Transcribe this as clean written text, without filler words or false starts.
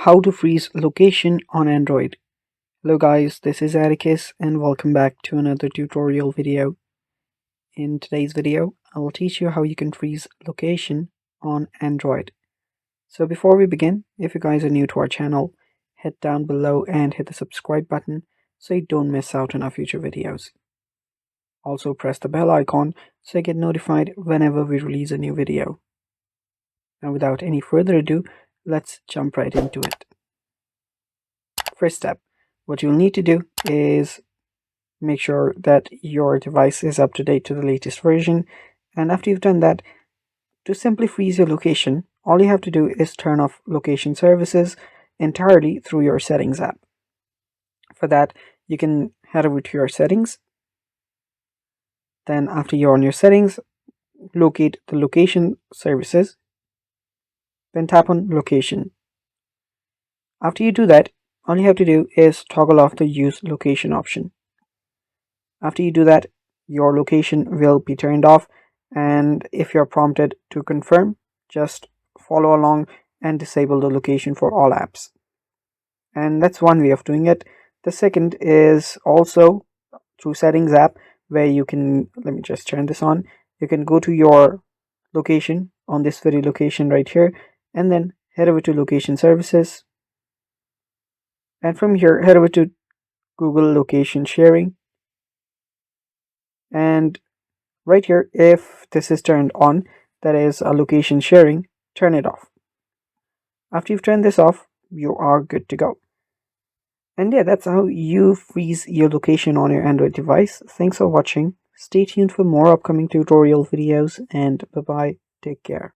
how to freeze location on Android. Hello guys, this is Atticus and welcome back to another tutorial video. In today's video, I will teach you how you can freeze location on Android. So before we begin, if you guys are new to our channel, head down below and hit the subscribe button so you don't miss out on our future videos. Also press the bell icon so you get notified whenever we release a new video. Now without any further ado, let's jump right into it. First step, what you'll need to do is make sure that your device is up to date to the latest version. And after you've done that, to simply freeze your location, all you have to do is turn off location services entirely through your settings app. For that, you can head over to your settings. Then after you're on your settings, locate the location services. Then tap on location. After you do that, all you have to do is toggle off the use location option. After you do that, your location will be turned off, and if you're prompted to confirm, just follow along and disable the location for all apps. And that's one way of doing it. The second is also through settings app, where you can, let me just turn this on, you can go to your location on this very location right here, and then head over to location services. And from here, head over to Google location sharing. And right here, if this is turned on, that is a location sharing, turn it off. After you've turned this off, you are good to go. And yeah, that's how you freeze your location on your Android device. Thanks for watching. Stay tuned for more upcoming tutorial videos, and bye bye. Take care.